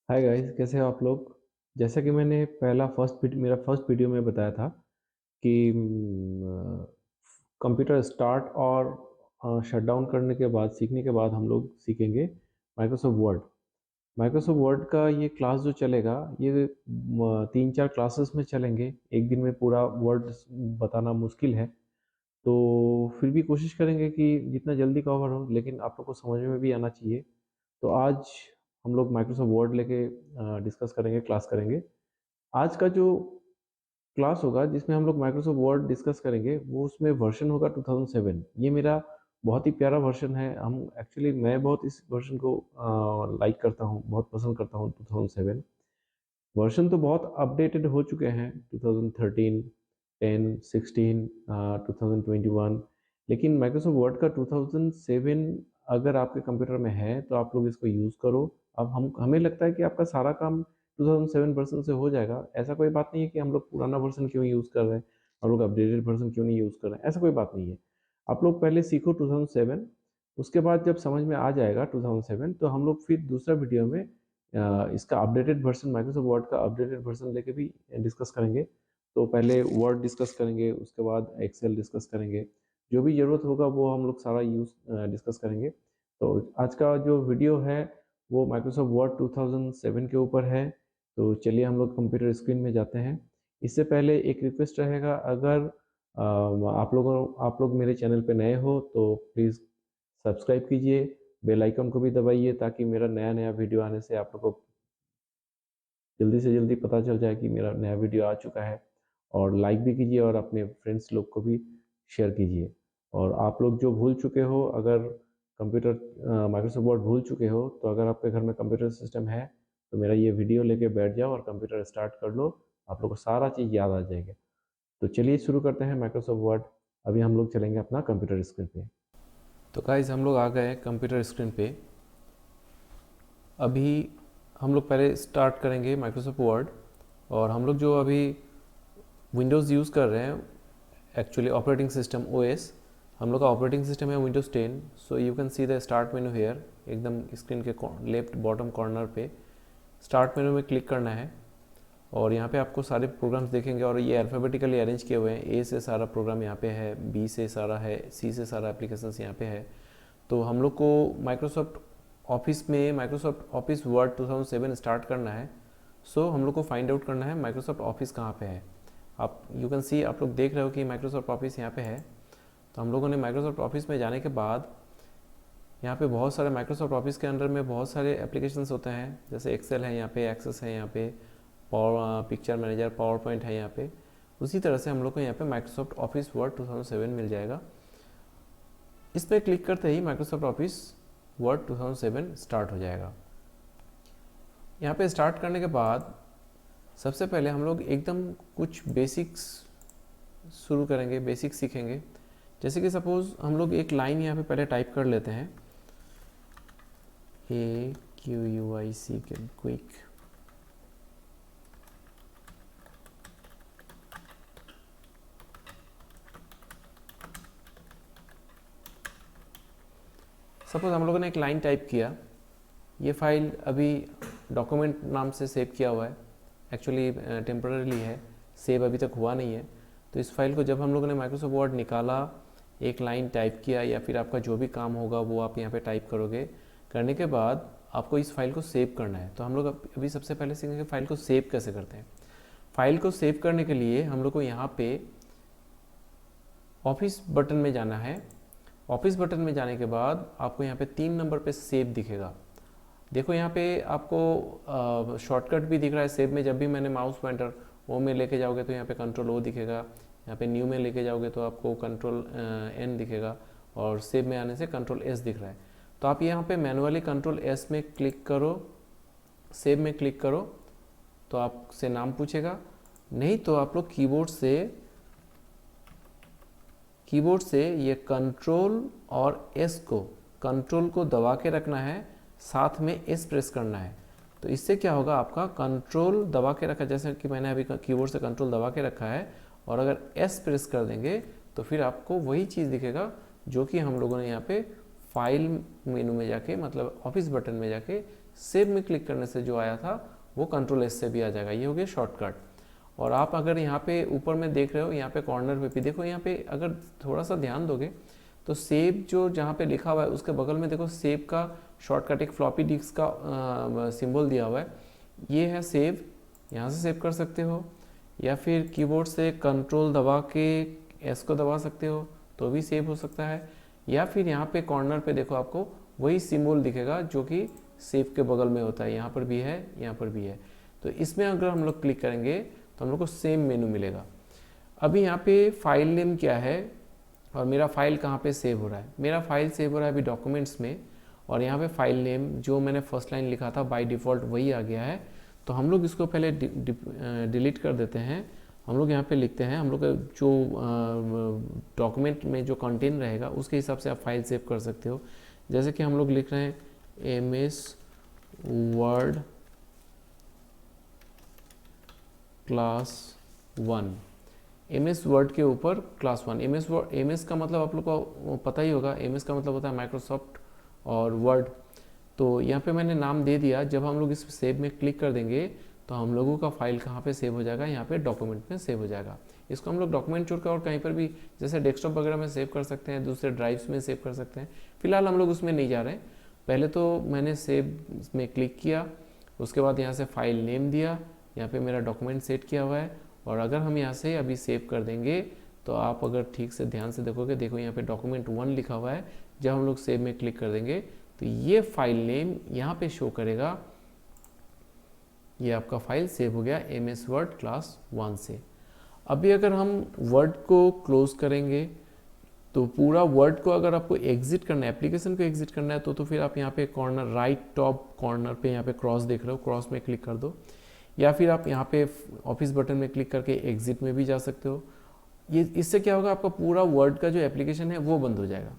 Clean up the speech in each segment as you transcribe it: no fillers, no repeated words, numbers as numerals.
Hi guys, कैसे हो आप लोग। जैसा कि मैंने मेरा फर्स्ट वीडियो में बताया था कि कंप्यूटर स्टार्ट और शट डाउन करने के बाद सीखने के बाद हम लोग सीखेंगे माइक्रोसॉफ्ट वर्ड। माइक्रोसॉफ्ट वर्ड का ये क्लास जो चलेगा, ये 3-4 क्लासेस में चलेंगे। एक दिन में पूरा वर्ड बताना मुश्किल है, तो फिर भी कोशिश करेंगे कि जितना जल्दी कवर हो, लेकिन आप लोग को समझ में भी आना चाहिए। तो आज हम लोग माइक्रोसॉफ्ट वर्ड लेके डिस्कस करेंगे, क्लास करेंगे। आज का जो क्लास होगा जिसमें हम लोग माइक्रोसॉफ्ट वर्ड डिस्कस करेंगे, वो उसमें वर्जन होगा 2007। ये मेरा बहुत ही प्यारा वर्जन है। मैं बहुत इस वर्जन को लाइक करता हूँ, बहुत पसंद करता हूँ। 2007 वर्जन तो बहुत अपडेटेड हो चुके हैं, 2013, 10, 16, 2021। लेकिन माइक्रोसॉफ्ट वर्ड का 2007 अगर आपके कंप्यूटर में है तो आप लोग इसको यूज़ करो। अब हम हमें लगता है कि आपका सारा काम 2007 वर्जन से हो जाएगा। ऐसा कोई बात नहीं है कि हम लोग पुराना वर्जन क्यों यूज़ कर रहे हैं, हम लोग अपडेटेड वर्जन क्यों नहीं यूज़ कर रहे हैं, ऐसा कोई बात नहीं है। आप लोग पहले सीखो 2007, उसके बाद जब समझ में आ जाएगा 2007, तो हम लोग फिर दूसरा वीडियो में इसका अपडेटेड वर्जन, माइक्रोसॉफ्ट वर्ड का अपडेटेड वर्जन लेके भी डिस्कस करेंगे। तो पहले वर्ड डिस्कस करेंगे, उसके बाद एक्सेल डिस्कस करेंगे। जो भी ज़रूरत होगा वो हम लोग सारा यूज़ डिस्कस करेंगे। तो आज का जो वीडियो है वो माइक्रोसॉफ्ट वर्ड 2007 के ऊपर है। तो चलिए हम लोग कंप्यूटर स्क्रीन में जाते हैं। इससे पहले एक रिक्वेस्ट रहेगा, अगर आप लोग मेरे चैनल पे नए हो तो प्लीज़ सब्सक्राइब कीजिए, बेल आइकन को भी दबाइए, ताकि मेरा नया नया वीडियो आने से आप लोग को जल्दी से जल्दी पता चल जाए कि मेरा नया वीडियो आ चुका है। और लाइक भी कीजिए और अपने फ्रेंड्स लोग को भी शेयर कीजिए। और आप लोग जो भूल चुके हो, अगर माइक्रोसॉफ्ट वर्ड भूल चुके हो, तो अगर आपके घर में कंप्यूटर सिस्टम है तो मेरा ये वीडियो लेके बैठ जाओ और कंप्यूटर स्टार्ट कर लो। आप लोग को सारा चीज़ याद आ जाएगा। तो चलिए शुरू करते हैं माइक्रोसॉफ्ट वर्ड। अभी हम लोग चलेंगे अपना कंप्यूटर स्क्रीन पे। तो गाइस, हम लोग आ गए कंप्यूटर स्क्रीन पे। अभी हम लोग पहले स्टार्ट करेंगे माइक्रोसॉफ्ट वर्ड। और हम लोग जो अभी विंडोज़ यूज़ कर रहे हैं, एक्चुअली ऑपरेटिंग सिस्टम ओएस, हम लोग का ऑपरेटिंग सिस्टम है Windows 10। So you can see the start menu here, एकदम स्क्रीन के लेफ्ट बॉटम कॉर्नर पे स्टार्ट मेनू में क्लिक करना है। और यहाँ पे आपको सारे प्रोग्राम्स देखेंगे, और ये अल्फ़ाबेटिकली अरेंज किए हुए हैं। ए से सारा प्रोग्राम यहाँ पे है, बी से सारा है, सी से सारा एप्लीकेशंस यहाँ पे है। तो हम लोग को माइक्रोसॉफ्ट ऑफिस वर्ड 2007 स्टार्ट करना है। सो हम लोग को फाइंड आउट करना है माइक्रोसॉफ्ट ऑफिस कहाँ पे है। आप यू कैन सी, आप लोग देख रहे हो कि माइक्रोसॉफ्ट ऑफिस यहाँ पे है। तो हम लोगों ने माइक्रोसॉफ्ट ऑफिस में जाने के बाद यहाँ पे बहुत सारे माइक्रोसॉफ्ट ऑफिस के अंदर में बहुत सारे एप्लीकेशंस होते हैं, जैसे एक्सेल है यहाँ पे, एक्सेस है यहाँ पे, power picture manager, power point है यहाँ पे। उसी तरह से हम लोग को यहाँ पे माइक्रोसॉफ्ट ऑफिस वर्ड 2007 मिल जाएगा। इस पर क्लिक करते ही माइक्रोसॉफ्ट ऑफिस वर्ड 2007 स्टार्ट हो जाएगा। यहाँ पे स्टार्ट करने के बाद सबसे पहले हम लोग एकदम कुछ बेसिक्स शुरू करेंगे, बेसिक्स सीखेंगे। जैसे कि सपोज हम लोग एक लाइन यहाँ पे पहले टाइप कर लेते हैं, AQUIC क्विक। सपोज हम लोगों ने एक लाइन टाइप किया। ये फाइल अभी डॉक्यूमेंट नाम से सेव किया हुआ है, एक्चुअली टेम्पररी है, सेव अभी तक हुआ नहीं है। तो इस फाइल को जब हम लोगों ने माइक्रोसॉफ्ट वर्ड निकाला, एक लाइन टाइप किया, या फिर आपका जो भी काम होगा वो आप यहाँ पे टाइप करोगे। करने के बाद आपको इस फाइल को सेव करना है। तो हम लोग अभी सबसे पहले सीखेंगे फाइल को सेव कैसे करते हैं। फाइल को सेव करने के लिए हम लोग को यहाँ पे ऑफिस बटन में जाना है। ऑफिस बटन में जाने के बाद आपको यहाँ पे 3 नंबर पे सेव दिखेगा। देखो यहाँ पे आपको शॉर्टकट भी दिख रहा है सेव में। जब भी मैंने माउस पॉइंटर ओ में लेके जाओगे तो यहाँ पे कंट्रोल ओ दिखेगा, यहाँ पे न्यू में लेके जाओगे तो आपको कंट्रोल एन दिखेगा, और सेव में आने से कंट्रोल एस दिख रहा है। तो आप यहाँ पे मैनुअली कंट्रोल एस में क्लिक करो, सेव में क्लिक करो, तो आपसे नाम पूछेगा। नहीं तो आप लोग कीबोर्ड से ये कंट्रोल और एस को, कंट्रोल को दबा के रखना है, साथ में एस प्रेस करना है। तो इससे क्या होगा, आपका कंट्रोल दबा के रखा, जैसे कि मैंने अभी कीबोर्ड से कंट्रोल दबा के रखा है, और अगर एस प्रेस कर देंगे तो फिर आपको वही चीज़ दिखेगा जो कि हम लोगों ने यहाँ पे फाइल मेनू में जाके, मतलब ऑफिस बटन में जाके सेव में क्लिक करने से जो आया था वो कंट्रोल एस से भी आ जाएगा। ये हो गया शॉर्टकट। और आप अगर यहाँ पे ऊपर में देख रहे हो, यहाँ पे कॉर्नर पे भी देखो, यहाँ पे अगर थोड़ा सा ध्यान दोगे तो सेव जो जहाँ पे लिखा हुआ है उसके बगल में देखो सेव का शॉर्टकट एक फ्लॉपी डिस्क का सिंबल दिया हुआ है, ये है सेव। यहाँ से सेव कर सकते हो, या फिर कीबोर्ड से कंट्रोल दबा के एस को दबा सकते हो तो भी सेव हो सकता है, या फिर यहाँ पे कॉर्नर पे देखो आपको वही सिंबल दिखेगा जो कि सेव के बगल में होता है, यहाँ पर भी है, यहाँ पर भी है। तो इसमें अगर हम लोग क्लिक करेंगे तो हम लोग को सेम मेनू मिलेगा। अभी यहाँ पे फाइल नेम क्या है और मेरा फाइल कहाँ पे सेव हो रहा है। मेरा फाइल सेव हो रहा है अभी डॉक्यूमेंट्स में, और यहाँ पे फाइल नेम जो मैंने फर्स्ट लाइन लिखा था बाय डिफ़ॉल्ट वही आ गया है। तो हम लोग इसको पहले डिलीट कर देते हैं। हम लोग यहाँ पे लिखते हैं, हम लोग जो डॉक्यूमेंट में जो कंटेंट रहेगा उसके हिसाब से आप फाइल सेव कर सकते हो। जैसे कि हम लोग लिख रहे हैं MS word class 1, MS word के ऊपर क्लास 1। MS का मतलब आप लोग को पता ही होगा, MS का मतलब होता है माइक्रोसॉफ्ट और वर्ड। तो यहाँ पे मैंने नाम दे दिया। जब हम लोग इस सेव में क्लिक कर देंगे तो हम लोगों का फाइल कहाँ पे सेव हो जाएगा, यहाँ पे डॉक्यूमेंट में सेव हो जाएगा। इसको हम लोग डॉक्यूमेंट छोड़कर और कहीं पर भी जैसे डेस्कटॉप वगैरह में सेव कर सकते हैं, दूसरे ड्राइव्स में सेव कर सकते हैं। फिलहाल हम लोग उसमें नहीं जा रहे हैं। पहले तो मैंने सेव में क्लिक किया, उसके बाद यहाँ से फाइल नेम दिया, यहाँ पे मेरा डॉक्यूमेंट सेट किया हुआ है। और अगर हम यहाँ से अभी सेव कर देंगे तो आप अगर ठीक से ध्यान से देखोगे, देखो यहाँ पे डॉक्यूमेंट 1 लिखा हुआ है। जब हम लोग सेव में क्लिक कर देंगे तो ये फाइल नेम यहाँ पे शो करेगा, ये आपका फाइल सेव हो गया MS वर्ड क्लास 1 से। अभी अगर हम वर्ड को क्लोज करेंगे तो पूरा वर्ड को अगर आपको एग्जिट करना है, एप्लीकेशन को एग्जिट करना है तो फिर आप यहाँ पे कॉर्नर राइट टॉप कॉर्नर पे यहाँ पे क्रॉस देख रहे हो, क्रॉस में क्लिक कर दो, या फिर आप यहाँ पे ऑफिस बटन में क्लिक करके एग्जिट में भी जा सकते हो। ये इससे क्या होगा, आपका पूरा वर्ड का जो एप्लीकेशन है वो बंद हो जाएगा।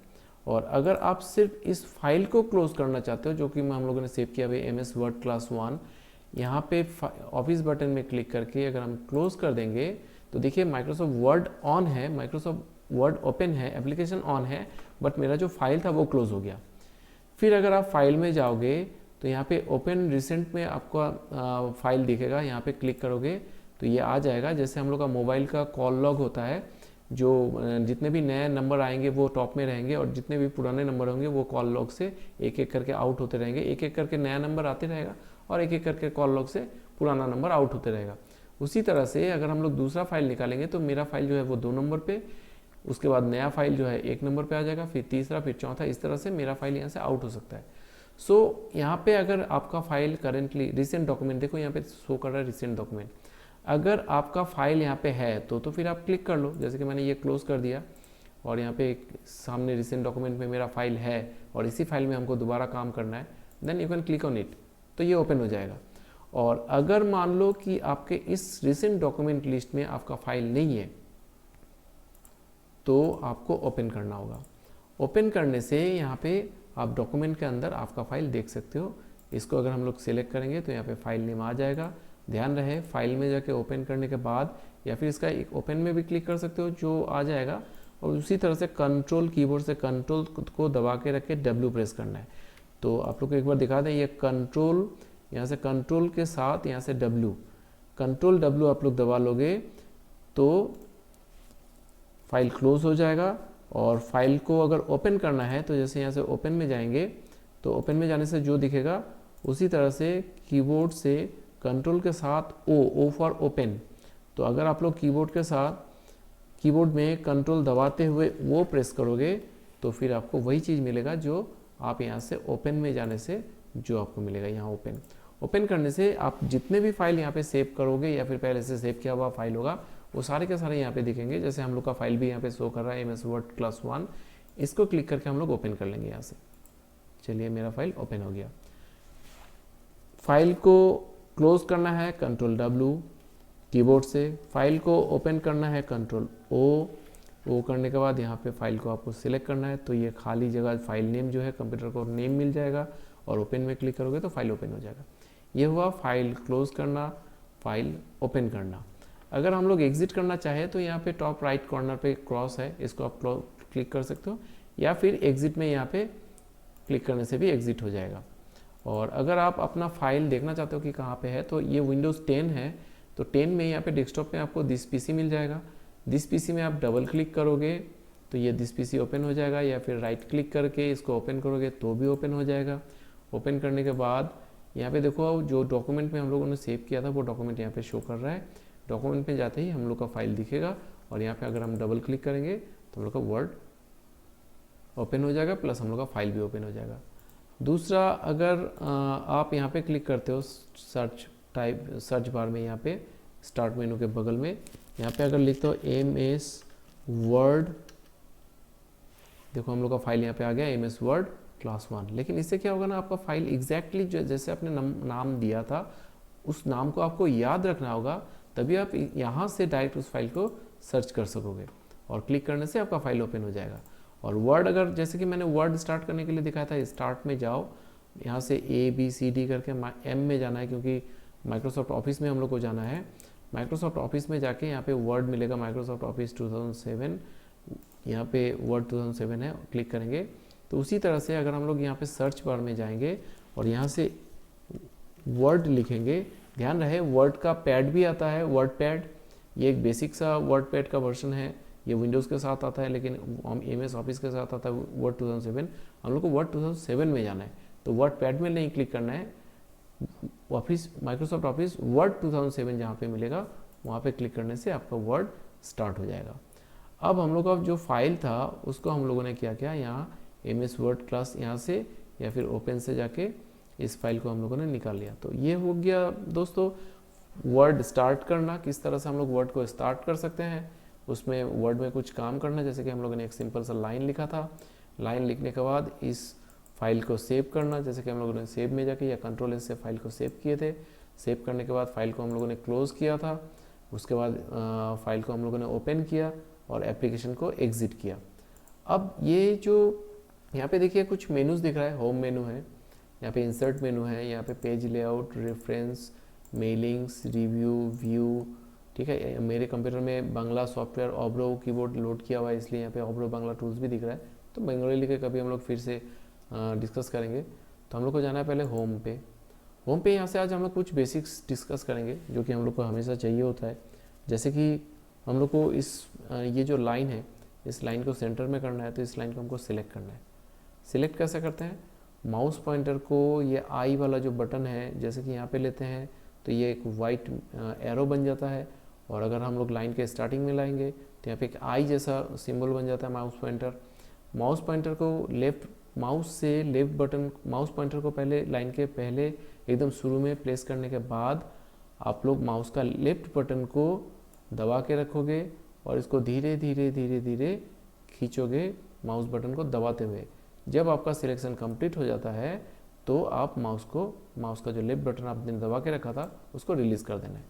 और अगर आप सिर्फ इस फाइल को क्लोज करना चाहते हो जो कि हम लोगों ने सेव किया हुआ है MS वर्ड क्लास 1, यहाँ पे ऑफिस बटन में क्लिक करके अगर हम क्लोज कर देंगे तो देखिए माइक्रोसॉफ्ट वर्ड ऑन है, माइक्रोसॉफ्ट वर्ड ओपन है, एप्लीकेशन ऑन है, बट मेरा जो फाइल था वो क्लोज हो गया। फिर अगर आप फाइल में जाओगे तो यहाँ पे ओपन रिसेंट में आपका फाइल दिखेगा, यहाँ पे क्लिक करोगे तो ये आ जाएगा। जैसे हम लोग का मोबाइल का कॉल लॉग होता है, जो जितने भी नए नंबर आएंगे वो टॉप में रहेंगे और जितने भी पुराने नंबर होंगे वो कॉल लॉग से एक एक करके आउट होते रहेंगे। एक एक करके नया नंबर आते रहेगा और एक एक करके कॉल लॉग से पुराना नंबर आउट होते रहेगा। उसी तरह से अगर हम लोग दूसरा फाइल निकालेंगे तो मेरा फाइल जो है वो 2 नंबर पे, उसके बाद नया फाइल जो है 1 नंबर पे आ जाएगा, फिर तीसरा, फिर चौथा, इस तरह से मेरा फाइल यहाँ से आउट हो सकता है। सो यहाँ पे अगर आपका फाइल करेंटली रिसेंट डॉक्यूमेंट, देखो यहाँ पे शो कर रहा है रिसेंट डॉक्यूमेंट, अगर आपका फाइल यहाँ पे है तो फिर आप क्लिक कर लो। जैसे कि मैंने ये क्लोज कर दिया और यहाँ पे एक सामने रिसेंट डॉक्यूमेंट में मेरा फाइल है और इसी फाइल में हमको दोबारा काम करना है, then you can click on it, तो ये ओपन हो जाएगा। और अगर मान लो कि आपके इस रिसेंट डॉक्यूमेंट लिस्ट में आपका फाइल नहीं है तो आपको ओपन करना होगा। ओपन करने से यहाँ पे आप डॉक्यूमेंट के अंदर आपका फाइल देख सकते हो। इसको अगर हम लोग सेलेक्ट करेंगे तो यहाँ पे फाइल नेम आ जाएगा। ध्यान रहे फाइल में जाके ओपन करने के बाद या फिर इसका एक ओपन में भी क्लिक कर सकते हो जो आ जाएगा, और उसी तरह से कंट्रोल कीबोर्ड से कंट्रोल को दबा के रख के W प्रेस करना है। तो आप लोग को एक बार दिखा दें, ये कंट्रोल, यहाँ से कंट्रोल के साथ यहाँ से W, कंट्रोल W आप लोग दबा लोगे तो फाइल क्लोज हो जाएगा। और फाइल को अगर ओपन करना है तो जैसे यहाँ से ओपन में जाएंगे तो ओपन में जाने से जो दिखेगा उसी तरह से कीबोर्ड से कंट्रोल के साथ O फॉर ओपन, तो अगर आप लोग कीबोर्ड के साथ कीबोर्ड में कंट्रोल दबाते हुए वो प्रेस करोगे तो फिर आपको वही चीज़ मिलेगा जो आप यहाँ से ओपन में जाने से जो आपको मिलेगा। यहाँ ओपन करने से आप जितने भी फाइल यहाँ पे सेव करोगे या फिर पहले से सेव किया हुआ फाइल होगा वो सारे के सारे यहाँ पे दिखेंगे। जैसे हम लोग का फाइल भी यहाँ पे शो कर रहा है MS वर्ड क्लास 1, इसको क्लिक करके हम लोग ओपन कर लेंगे यहाँ से। चलिए मेरा फाइल ओपन हो गया। फाइल को क्लोज करना है कंट्रोल W कीबोर्ड से, फाइल को ओपन करना है कंट्रोल O करने के बाद यहाँ पे फाइल को आपको सिलेक्ट करना है तो ये खाली जगह फाइल नेम जो है कंप्यूटर को नेम मिल जाएगा और ओपन में क्लिक करोगे तो फाइल ओपन हो जाएगा। ये हुआ फाइल क्लोज करना, फाइल ओपन करना। अगर हम लोग एग्जिट करना चाहे तो यहाँ पे टॉप राइट कॉर्नर पे क्रॉस है, इसको आप क्लिक कर सकते हो, या फिर एग्जिट में यहाँ पे क्लिक करने से भी एग्जिट हो जाएगा। और अगर आप अपना फाइल देखना चाहते हो कि कहाँ पे है, तो ये विंडोज़ 10 है, तो 10 में यहाँ पे डेस्कटॉप में आपको दिस पीसी मिल जाएगा। दिस पीसी में आप डबल क्लिक करोगे तो ये दिस पीसी ओपन हो जाएगा, या फिर राइट क्लिक करके इसको ओपन करोगे तो भी ओपन हो जाएगा। ओपन करने के बाद यहाँ पे देखो जो डॉक्यूमेंट में हम लोगों ने सेव किया था वो डॉक्यूमेंट यहाँ पे शो कर रहा है। डॉक्यूमेंट में जाते ही हम लोग का फाइल दिखेगा, और यहाँ पे अगर हम डबल क्लिक करेंगे तो हम लोग का वर्ड ओपन हो जाएगा, प्लस हम लोग का फाइल भी ओपन हो जाएगा। दूसरा, अगर आप यहाँ पे क्लिक करते हो सर्च बार में, यहाँ पे स्टार्ट मेनू के बगल में यहाँ पे अगर लिखते हो MS वर्ड, देखो हम लोग का फाइल यहाँ पे आ गया MS वर्ड क्लास 1। लेकिन इससे क्या होगा ना, आपका फाइल एग्जैक्टली जैसे आपने नाम दिया था उस नाम को आपको याद रखना होगा, तभी आप यहाँ से डायरेक्ट उस फाइल को सर्च कर सकोगे, और क्लिक करने से आपका फाइल ओपन हो जाएगा। और वर्ड, अगर जैसे कि मैंने वर्ड स्टार्ट करने के लिए दिखाया था, स्टार्ट में जाओ, यहाँ से ABCD करके M में जाना है, क्योंकि माइक्रोसॉफ्ट ऑफिस में हम लोग को जाना है। माइक्रोसॉफ्ट ऑफिस में जाके यहाँ पे वर्ड मिलेगा, माइक्रोसॉफ्ट ऑफिस 2007, यहाँ पे वर्ड 2007 है, क्लिक करेंगे तो उसी तरह से अगर हम लोग यहाँ पे सर्च बार में जाएंगे और यहाँ से वर्ड लिखेंगे, ध्यान रहे वर्ड का पैड भी आता है, वर्ड पैड, ये एक बेसिक सा वर्ड पैड का वर्जन है, ये विंडोज़ के साथ आता है, लेकिन MS ऑफिस के साथ आता है वर्ड 2007। हम लोग को वर्ड 2007 में जाना है, तो वर्ड पैड में नहीं क्लिक करना है, ऑफिस माइक्रोसॉफ्ट ऑफिस वर्ड 2007 जहाँ पे मिलेगा वहाँ पे क्लिक करने से आपका वर्ड स्टार्ट हो जाएगा। अब हम लोग का जो फाइल था उसको हम लोगों ने क्या किया, यहाँ MS वर्ड क्लास यहाँ से या फिर ओपन से जाके इस फाइल को हम लोगों ने निकाल लिया। तो ये हो गया दोस्तों वर्ड स्टार्ट करना, किस तरह से हम लोग वर्ड को स्टार्ट कर सकते हैं, उसमें वर्ड में कुछ काम करना, जैसे कि हम लोगों ने एक सिंपल सा लाइन लिखा था, लाइन लिखने के बाद इस फाइल को सेव करना, जैसे कि हम लोगों ने सेव में जाके या Ctrl+S से फाइल को सेव किए थे। सेव करने के बाद फाइल को हम लोगों ने क्लोज़ किया था, उसके बाद फाइल को हम लोगों ने ओपन किया और एप्लीकेशन को एग्जिट किया। अब ये जो यहाँ पे देखिए कुछ मेनूज़ दिख रहा है, होम मेनू है, यहाँ पे इंसर्ट मेनू है, यहाँ पे page layout, reference, mailings, review, view, ठीक है। मेरे कंप्यूटर में Bangla software Avro keyboard load किया हुआ है, इसलिए यहाँ पे ऑब्रो बांग्ला टूल्स भी दिख रहा है, तो बंगाली लिखे कभी हम लोग फिर से डिस्कस करेंगे। तो हम लोग को जाना है पहले होम पे। होम पे यहाँ से आज हम लोग कुछ बेसिक्स डिस्कस करेंगे जो कि हम लोग को हमेशा चाहिए होता है, जैसे कि हम लोग को ये जो लाइन है इस लाइन को सेंटर में करना है, तो इस लाइन को हमको सिलेक्ट करना है। सिलेक्ट कैसे करते हैं, माउस पॉइंटर को ये आई वाला जो बटन है, जैसे कि यहाँ पे लेते हैं तो ये एक वाइट एरो बन जाता है, और अगर हम लोग लाइन के स्टार्टिंग में लाएंगे तो यहाँ पे एक आई जैसा सिंबल बन जाता है माउस पॉइंटर। माउस पॉइंटर को लेफ्ट माउस से लेफ्ट बटन, माउस पॉइंटर को पहले लाइन के पहले एकदम शुरू में प्लेस करने के बाद आप लोग माउस का लेफ्ट बटन को दबा के रखोगे और इसको धीरे धीरे धीरे धीरे खींचोगे माउस बटन को दबाते हुए। जब आपका सिलेक्शन कंप्लीट हो जाता है तो आप माउस का जो लेफ्ट बटन आपने दबा के रखा था उसको रिलीज़ कर देना है।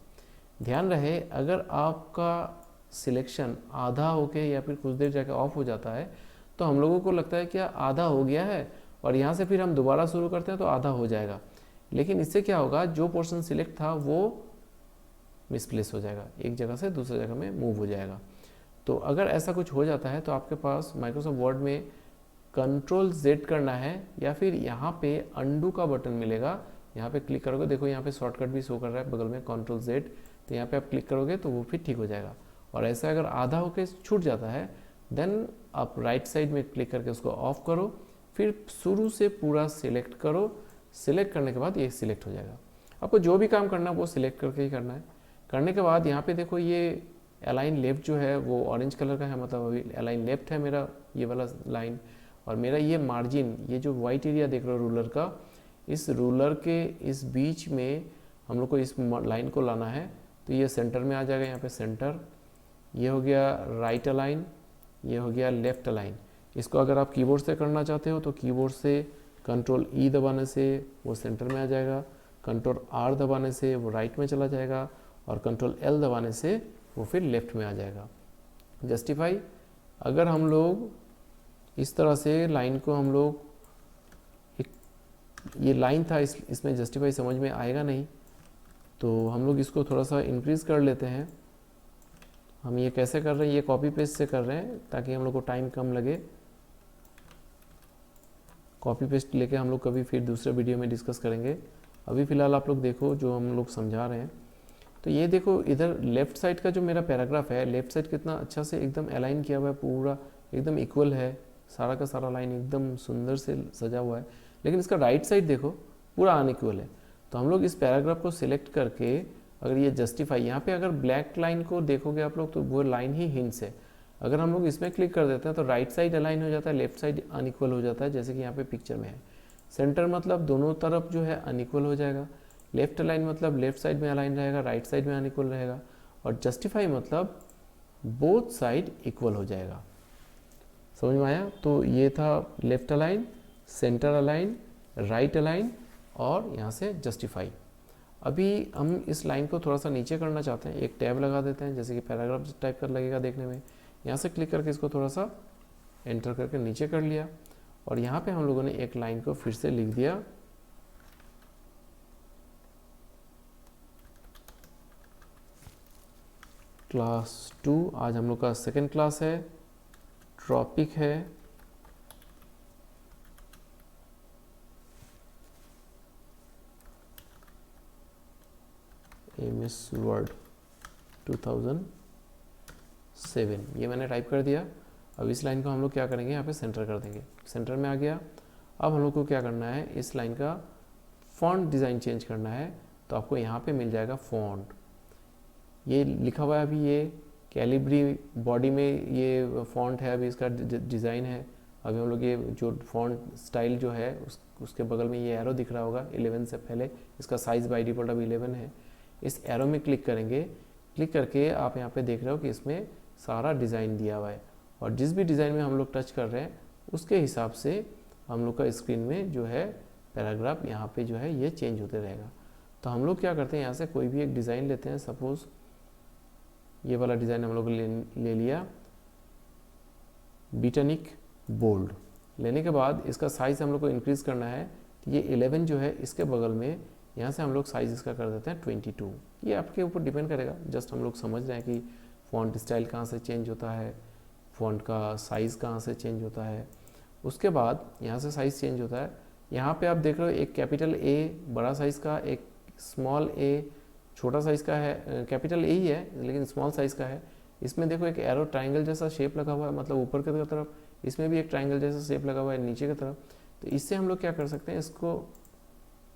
ध्यान रहे अगर आपका सिलेक्शन आधा होके या फिर कुछ देर जाके ऑफ हो जाता है तो हम लोगों को लगता है कि आधा हो गया है, और यहाँ से फिर हम दोबारा शुरू करते हैं तो आधा हो जाएगा, लेकिन इससे क्या होगा, जो पोर्शन सिलेक्ट था वो मिसप्लेस हो जाएगा, एक जगह से दूसरी जगह में मूव हो जाएगा। तो अगर ऐसा कुछ हो जाता है तो आपके पास माइक्रोसॉफ्ट वर्ड में Ctrl+Z करना है, या फिर यहाँ पे अंडू का बटन मिलेगा, यहाँ पे क्लिक करोगे, देखो यहाँ पे शॉर्टकट भी शो कर रहा है बगल में Ctrl+Z, तो यहाँ पे आप क्लिक करोगे तो वो फिर ठीक हो जाएगा। और ऐसा अगर आधा होके छूट जाता है देन आप राइट साइड में क्लिक करके उसको ऑफ करो, फिर शुरू से पूरा सिलेक्ट करो। सिलेक्ट करने के बाद ये सिलेक्ट हो जाएगा। आपको जो भी काम करना है वो सिलेक्ट करके ही करना है। करने के बाद यहाँ पे देखो ये अलाइन लेफ्ट जो है वो ऑरेंज कलर का है, मतलब अभी अलाइन लेफ्ट है मेरा ये वाला लाइन, और मेरा ये मार्जिन, ये जो वाइट एरिया देख रहे हो रूलर का, इस रूलर के इस बीच में हम लोग को इस लाइन को लाना है, तो ये सेंटर में आ जाएगा। यहाँ पे सेंटर, ये हो गया राइट अलाइन, ये हो गया लेफ्ट अलाइन। इसको अगर आप कीबोर्ड से करना चाहते हो तो कीबोर्ड से Ctrl+E दबाने से वो सेंटर में आ जाएगा, Ctrl+R दबाने से वो राइट में चला जाएगा, और Ctrl+L दबाने से वो फिर लेफ्ट में आ जाएगा। जस्टिफाई, अगर हम लोग इस तरह से लाइन को हम लोग ये लाइन था इसमें जस्टिफाई समझ में आएगा नहीं, तो हम लोग इसको थोड़ा सा इंक्रीज़ कर लेते हैं। हम ये कैसे कर रहे हैं, ये कॉपी पेस्ट से कर रहे हैं ताकि हम लोग को टाइम कम लगे। कॉपी पेस्ट लेके हम लोग कभी फिर दूसरे वीडियो में डिस्कस करेंगे। अभी फ़िलहाल आप लोग देखो जो हम लोग समझा रहे हैं। तो ये देखो इधर लेफ़्ट साइड का जो मेरा पैराग्राफ है, लेफ़्ट साइड कितना अच्छा से एकदम अलाइन किया हुआ है, पूरा एकदम इक्वल है, सारा का सारा लाइन एकदम सुंदर से सजा हुआ है। लेकिन इसका राइट साइड देखो पूरा अनइक्वल है। तो हम लोग इस पैराग्राफ को सिलेक्ट करके अगर ये जस्टिफाई, यहाँ पे अगर ब्लैक लाइन को देखोगे आप लोग तो वो लाइन ही हिंट्स है। अगर हम लोग इसमें क्लिक कर देते हैं तो राइट साइड अलाइन हो जाता है, लेफ्ट साइड अनइक्वल हो जाता है, जैसे कि यहाँ पे पिक्चर में है। सेंटर मतलब दोनों तरफ जो है अनइक्वल हो जाएगा। लेफ्ट अलाइन मतलब लेफ्ट साइड में अलाइन रहेगा, राइट साइड में अनइक्वल रहेगा। और जस्टिफाई मतलब बोथ साइड इक्वल हो जाएगा। समझ में आया? तो ये था left align, centre align, right align और यहाँ से जस्टिफाई। अभी हम इस लाइन को थोड़ा सा नीचे करना चाहते हैं, एक टैब लगा देते हैं, जैसे कि पैराग्राफ टाइप कर लगेगा देखने में। यहाँ से क्लिक करके इसको थोड़ा सा एंटर करके नीचे कर लिया और यहाँ पे हम लोगों ने एक लाइन को फिर से लिख दिया, क्लास 2। आज हम लोग का सेकेंड क्लास है, टॉपिक है MS वर्ड 2007। ये मैंने टाइप कर दिया। अब इस लाइन को हम लोग क्या करेंगे, यहाँ पे सेंटर कर देंगे। सेंटर में आ गया। अब हम लोग को क्या करना है, इस लाइन का फॉन्ट डिज़ाइन चेंज करना है। तो आपको यहाँ पे मिल जाएगा फॉन्ट, ये लिखा हुआ है अभी, ये कैलिब्री बॉडी में ये फॉन्ट है, अभी इसका डिज़ाइन है। अभी हम लोग ये जो फॉन्ट स्टाइल जो है उसके बगल में ये एरो दिख रहा होगा 11 से पहले, इसका साइज़ बाई डिफ़ॉल्ट अभी 11 है। इस एरो में क्लिक करेंगे, क्लिक करके आप यहाँ पे देख रहे हो कि इसमें सारा डिज़ाइन दिया हुआ है और जिस भी डिज़ाइन में हम लोग टच कर रहे हैं उसके हिसाब से हम लोग का स्क्रीन में जो है पैराग्राफ यहाँ पे जो है ये चेंज होते रहेगा। तो हम लोग क्या करते हैं, यहाँ से कोई भी एक डिज़ाइन लेते हैं। सपोज़ ये वाला डिज़ाइन हम लोग ले लिया, बिटनिक बोल्ड। लेने के बाद इसका साइज़ हम लोग को इंक्रीज़ करना है। तो ये 11 जो है इसके बगल में यहाँ से हम लोग साइज़ इसका कर देते हैं 22। ये आपके ऊपर डिपेंड करेगा, जस्ट हम लोग समझ रहे हैं कि फ़ॉन्ट स्टाइल कहाँ से चेंज होता है, फ़ॉन्ट का साइज़ कहाँ से चेंज होता है। उसके बाद यहाँ से साइज़ चेंज होता है। यहाँ पे आप देख रहे हो एक कैपिटल ए बड़ा साइज़ का, एक स्मॉल ए छोटा साइज़ का है। कैपिटल ए ही है लेकिन स्मॉल साइज़ का है। इसमें देखो एक एरो ट्राइंगल जैसा शेप लगा हुआ है, मतलब ऊपर की तरफ। इसमें भी एक ट्राइंगल जैसा शेप लगा हुआ है नीचे की तरफ। तो इससे हम लोग क्या कर सकते हैं, इसको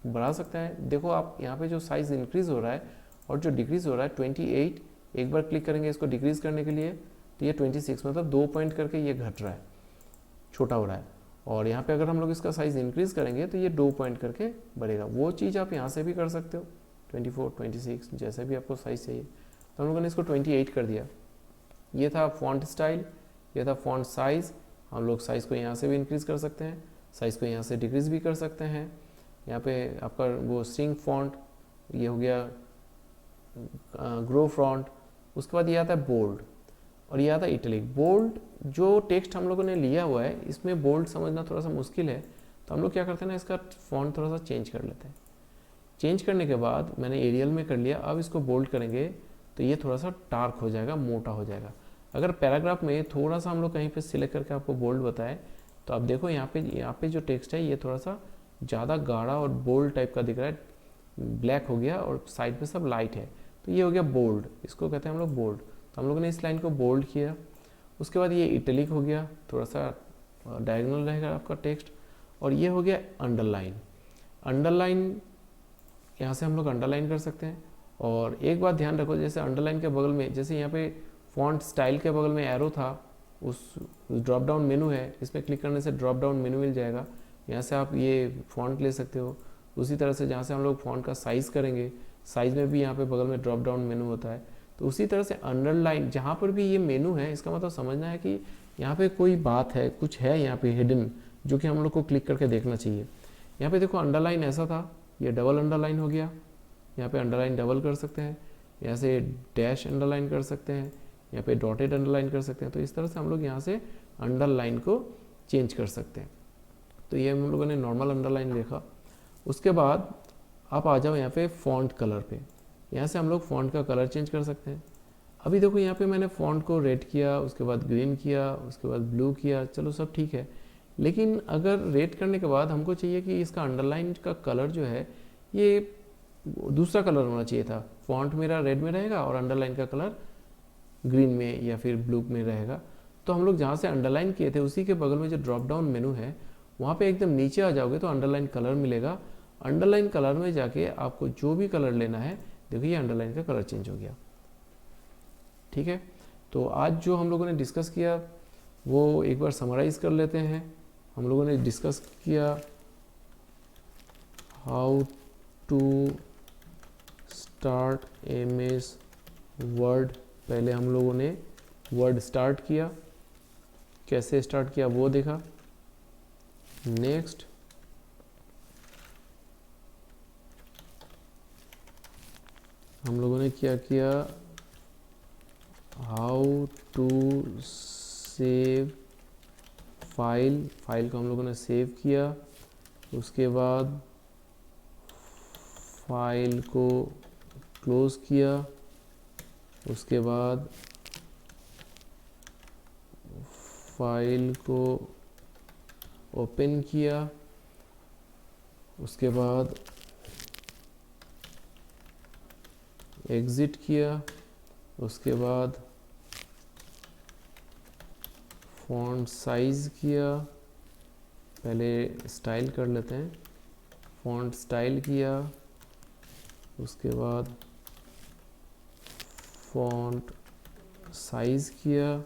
बढ़ा सकते हैं। देखो आप यहाँ पे जो साइज़ इंक्रीज़ हो रहा है और जो डिक्रीज़ हो रहा है 28, एक बार क्लिक करेंगे इसको डिक्रीज़ करने के लिए तो ये 26, मतलब 2 पॉइंट करके ये घट रहा है, छोटा हो रहा है। और यहाँ पे अगर हम लोग इसका साइज़ इंक्रीज़ करेंगे तो ये 2 पॉइंट करके बढ़ेगा। वो चीज़ आप यहाँ से भी कर सकते हो, 24, 26 जैसे भी आपको साइज़ चाहिए। तो हम लोगों ने इसको 28 कर दिया। ये था फॉन्ट स्टाइल, ये था फॉन्ट साइज़। हम लोग साइज़ को यहाँ से भी इंक्रीज़ कर सकते हैं, साइज़ को यहाँ से डिक्रीज़ भी कर सकते हैं। यहाँ पे आपका वो स्ट्रिंग फॉन्ट ये हो गया, ग्रो फॉन्ट। उसके बाद ये आता है बोल्ड और ये आता है इटैलिक। बोल्ड जो टेक्स्ट हम लोगों ने लिया हुआ है इसमें बोल्ड समझना थोड़ा सा मुश्किल है, तो हम लोग क्या करते हैं ना, इसका फॉन्ट थोड़ा सा चेंज कर लेते हैं। चेंज करने के बाद मैंने एरियल में कर लिया। अब इसको बोल्ड करेंगे तो ये थोड़ा सा डार्क हो जाएगा, मोटा हो जाएगा। अगर पैराग्राफ में थोड़ा सा हम लोग कहीं पे सिलेक्ट करके आपको बोल्ड बताए तो आप देखो यहाँ पे जो टेक्स्ट है ये थोड़ा सा ज़्यादा गाढ़ा और बोल्ड टाइप का दिख रहा है, ब्लैक हो गया और साइड पे सब लाइट है, तो ये हो गया बोल्ड। इसको कहते हैं हम लोग बोल्ड। तो हम लोगों ने इस लाइन को बोल्ड किया। उसके बाद ये इटैलिक हो गया, थोड़ा सा डायगोनल रहेगा आपका टेक्स्ट। और ये हो गया अंडरलाइन। अंडरलाइन यहाँ से हम लोग अंडरलाइन कर सकते हैं। और एक बात ध्यान रखो, जैसे अंडरलाइन के बगल में, जैसे यहाँ पे फॉन्ट स्टाइल के बगल में एरो था, उस ड्रॉप डाउन मेनू है, इसमें क्लिक करने से ड्रॉप डाउन मेनू मिल जाएगा। यहाँ से आप ये फॉन्ट ले सकते हो। उसी तरह से जहाँ से हम लोग फॉन्ट का साइज़ करेंगे, साइज़ में भी यहाँ पे बगल में ड्रॉप डाउन मेनू होता है। तो उसी तरह से अंडरलाइन जहाँ पर भी ये मेनू है, इसका मतलब समझना है कि यहाँ पे कोई बात है, कुछ है यहाँ पे हिडन, जो कि हम लोग को क्लिक करके देखना चाहिए। यहाँ पे देखो अंडरलाइन ऐसा था, ये डबल अंडरलाइन हो गया। यहाँ पे अंडरलाइन डबल कर सकते हैं, यहाँ से डैश अंडरलाइन कर सकते हैं, यहाँ पे डॉटेड अंडरलाइन कर सकते हैं। तो इस तरह से हम लोग यहाँ से अंडरलाइन को चेंज कर सकते हैं। तो ये हम लोगों ने नॉर्मल अंडरलाइन देखा। उसके बाद आप आ जाओ यहाँ पे फॉन्ट कलर पे। यहाँ से हम लोग फॉन्ट का कलर चेंज कर सकते हैं। अभी देखो यहाँ पे मैंने फॉन्ट को रेड किया, उसके बाद ग्रीन किया, उसके बाद ब्लू किया, चलो सब ठीक है। लेकिन अगर रेट करने के बाद हमको चाहिए कि इसका अंडरलाइन का कलर जो है ये दूसरा कलर होना चाहिए था, फॉन्ट मेरा रेड में रहेगा और अंडरलाइन का कलर ग्रीन में या फिर ब्लू में रहेगा। तो हम लोग जहाँ से अंडरलाइन किए थे उसी के बगल में जो ड्रॉप डाउन मेनू है वहाँ पे एकदम नीचे आ जाओगे तो अंडरलाइन कलर मिलेगा। अंडरलाइन कलर में जाके आपको जो भी कलर लेना है, देखिए ये अंडरलाइन का कलर चेंज हो गया। ठीक है, तो आज जो हम लोगों ने डिस्कस किया वो एक बार समराइज कर लेते हैं। हम लोगों ने डिस्कस किया how to start MS word. पहले हम लोगों ने वर्ड स्टार्ट किया, कैसे स्टार्ट किया वो देखा। नेक्स्ट हम लोगों ने क्या किया, how to save file. File को हम लोगों ने सेव किया, उसके बाद फाइल को क्लोज किया, उसके बाद फाइल को ओपन किया, उसके बाद एग्ज़िट किया, उसके बाद फॉन्ट साइज़ किया। पहले स्टाइल कर लेते हैं, फॉन्ट स्टाइल किया, उसके बाद फॉन्ट साइज़ किया,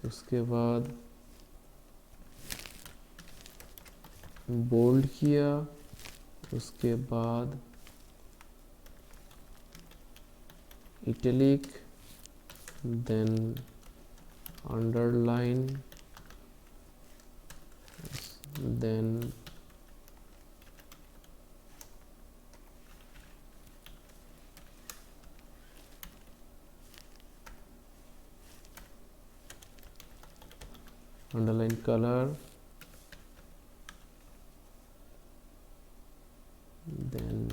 उसके बाद बोल्ड किया, उसके बाद italic, then underline, then underline colour, then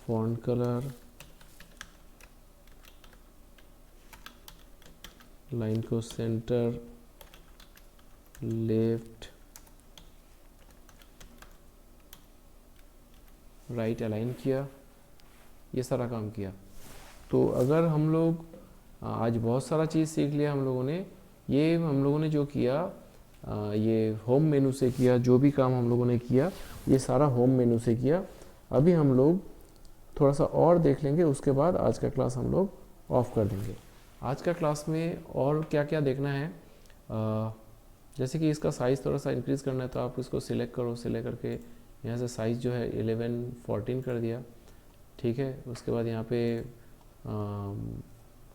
font colour, line को सेंटर, लेफ्ट, राइट अलाइन किया, ये सारा काम किया। तो अगर हम लोग आज बहुत सारा चीज़ सीख लिया हम लोगों ने। ये हम लोगों ने जो किया ये होम मेनू से किया, जो भी काम हम लोगों ने किया ये सारा होम मेनू से किया। अभी हम लोग थोड़ा सा और देख लेंगे, उसके बाद आज का क्लास हम लोग ऑफ कर देंगे। आज का क्लास में और क्या क्या देखना है, जैसे कि इसका साइज़ थोड़ा सा इंक्रीज़ करना है तो आप इसको सिलेक्ट करो, सिलेक्ट करके यहाँ से साइज़ जो है 11-14 कर दिया। ठीक है, उसके बाद यहाँ पे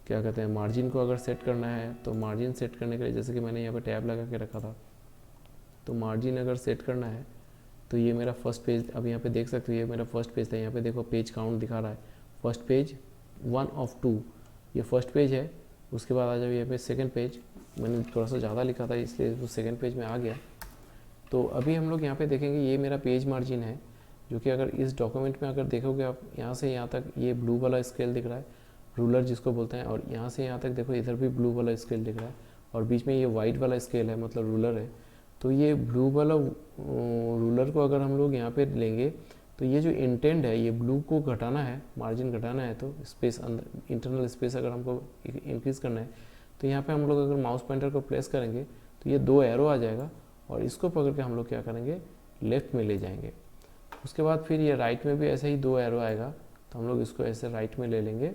क्या कहते हैं, मार्जिन को अगर सेट करना है तो मार्जिन सेट करने के लिए जैसे कि मैंने यहाँ पे टैब लगा के रखा था, तो मार्जिन अगर सेट करना है तो ये मेरा फर्स्ट पेज, अब यहाँ पे देख सकते हो ये मेरा फर्स्ट पेज था। यहाँ पे देखो पेज काउंट दिखा रहा है, फर्स्ट पेज 1 of 2, ये फर्स्ट पेज है। उसके बाद आ जाओ यहाँ पे सेकंड पेज, मैंने थोड़ा सा ज़्यादा लिखा था इसलिए वो सेकंड पेज में आ गया। तो अभी हम लोग यहाँ पे देखेंगे ये मेरा पेज मार्जिन है, जो कि अगर इस डॉक्यूमेंट में अगर देखोगे आप यहाँ से यहाँ तक ये ब्लू वाला स्केल दिख रहा है, रूलर जिसको बोलते हैं, और यहाँ से यहाँ तक देखो इधर भी ब्लू वाला स्केल दिख रहा है, और बीच में ये वाइट वाला स्केल है मतलब रूलर है। तो ये ब्लू वाला रूलर को अगर हम लोग यहाँ पे लेंगे तो ये जो इंटेंट है, ये ब्लू को घटाना है, मार्जिन घटाना है, तो स्पेस अंदर इंटरनल स्पेस अगर हमको इंक्रीज़ करना है तो यहाँ पे हम लोग अगर माउस पॉइंटर को प्रेस करेंगे तो ये 2 एरो आ जाएगा, और इसको पकड़ के हम लोग क्या करेंगे, लेफ़्ट में ले जाएंगे। उसके बाद फिर ये राइट में भी ऐसे ही 2 एरो आएगा, तो हम लोग इसको ऐसे राइट में ले लेंगे।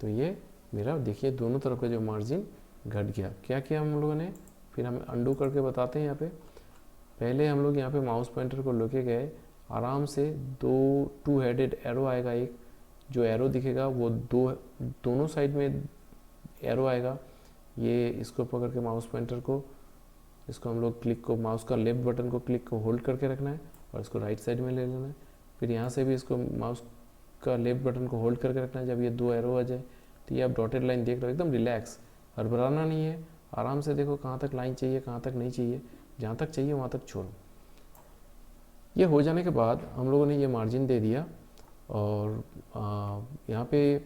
तो ये मेरा देखिए दोनों तरफ का जो मार्जिन घट गया। क्या किया हम लोगों ने, फिर हम अंडू करके बताते हैं। यहाँ पे पहले हम लोग यहाँ पे माउस पॉइंटर को लेके गए, आराम से 2 हेडेड एरो आएगा, एक जो एरो दिखेगा वो दोनों साइड में एरो आएगा। ये इसको पकड़ के माउस पॉइंटर को, इसको हम लोग क्लिक को, माउस का लेफ्ट बटन को क्लिक को होल्ड करके रखना है और इसको राइट साइड में ले लेना है। फिर यहाँ से भी इसको माउस का लेफ्ट बटन को होल्ड करके रखना है। जब ये 2 एरो आ जाए तो ये आप डॉटेड लाइन देख रहे हो, एकदम रिलैक्स, हड़बड़ाना नहीं है, आराम से देखो कहाँ तक लाइन चाहिए कहाँ तक नहीं चाहिए, जहाँ तक चाहिए वहाँ तक छोड़ो। ये हो जाने के बाद हम लोगों ने ये मार्जिन दे दिया, और यहाँ पे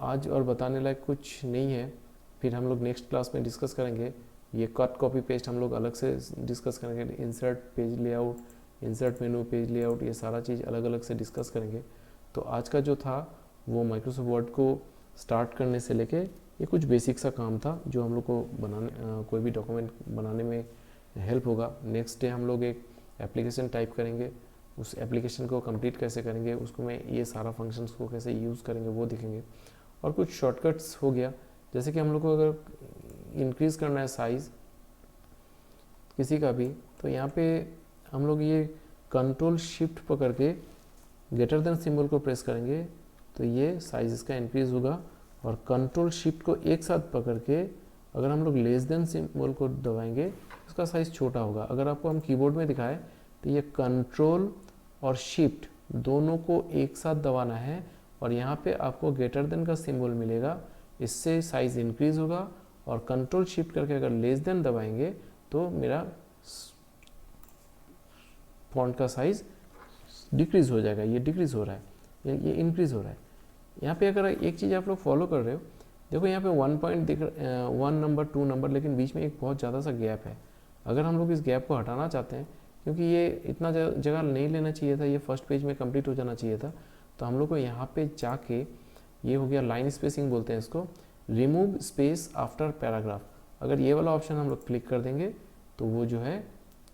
आज और बताने लायक कुछ नहीं है। फिर हम लोग नेक्स्ट क्लास में डिस्कस करेंगे। ये कट कॉपी पेस्ट हम लोग अलग से डिस्कस करेंगे। इंसर्ट पेज लेआउट, इंसर्ट मेनू, पेज लेआउट, ये सारा चीज़ अलग अलग से डिस्कस करेंगे। तो आज का जो था वो माइक्रोसॉफ्ट वर्ड को स्टार्ट करने से लेके ये कुछ बेसिक सा काम था जो हम लोग को बनाने कोई भी डॉक्यूमेंट बनाने में हेल्प होगा। नेक्स्ट डे हम लोग एक एप्लीकेशन टाइप करेंगे, उस एप्लीकेशन को कंप्लीट कैसे करेंगे, उसको में ये सारा फंक्शंस को कैसे यूज़ करेंगे वो दिखेंगे। और कुछ शॉर्टकट्स हो गया, जैसे कि हम लोग को अगर इंक्रीज़ करना है साइज़ किसी का भी, तो यहाँ पे हम लोग ये कंट्रोल शिफ्ट पकड़ के ग्रेटर देन सिंबल को प्रेस करेंगे तो ये साइज़ इसका इंक्रीज़ होगा। और कंट्रोल शिफ्ट को एक साथ पकड़ के अगर हम लोग लेस देन सिंबल को दबाएंगे उसका साइज़ छोटा होगा। अगर आपको हम कीबोर्ड में दिखाएं तो ये कंट्रोल और शिफ्ट दोनों को एक साथ दबाना है और यहाँ पे आपको ग्रेटर देन का सिंबल मिलेगा, इससे साइज़ इंक्रीज़ होगा। और कंट्रोल शिफ्ट करके अगर लेस देन दबाएंगे तो मेरा फॉन्ट का साइज़ डिक्रीज़ हो जाएगा। ये डिक्रीज़ हो रहा है, ये इंक्रीज़ हो रहा है। यहाँ पे अगर एक चीज़ आप लोग फॉलो कर रहे हो, देखो यहाँ पे 1 पॉइंट दिख 1 नंबर 2 नंबर, लेकिन बीच में एक बहुत ज़्यादा सा गैप है। अगर हम लोग इस गैप को हटाना चाहते हैं, क्योंकि ये इतना जगह नहीं लेना चाहिए था, ये फर्स्ट पेज में कंप्लीट हो जाना चाहिए था, तो हम लोग को यहाँ पे जाके, ये हो गया लाइन स्पेसिंग बोलते हैं इसको, रिमूव स्पेस आफ्टर पैराग्राफ। अगर ये वाला ऑप्शन हम लोग क्लिक कर देंगे तो वो जो है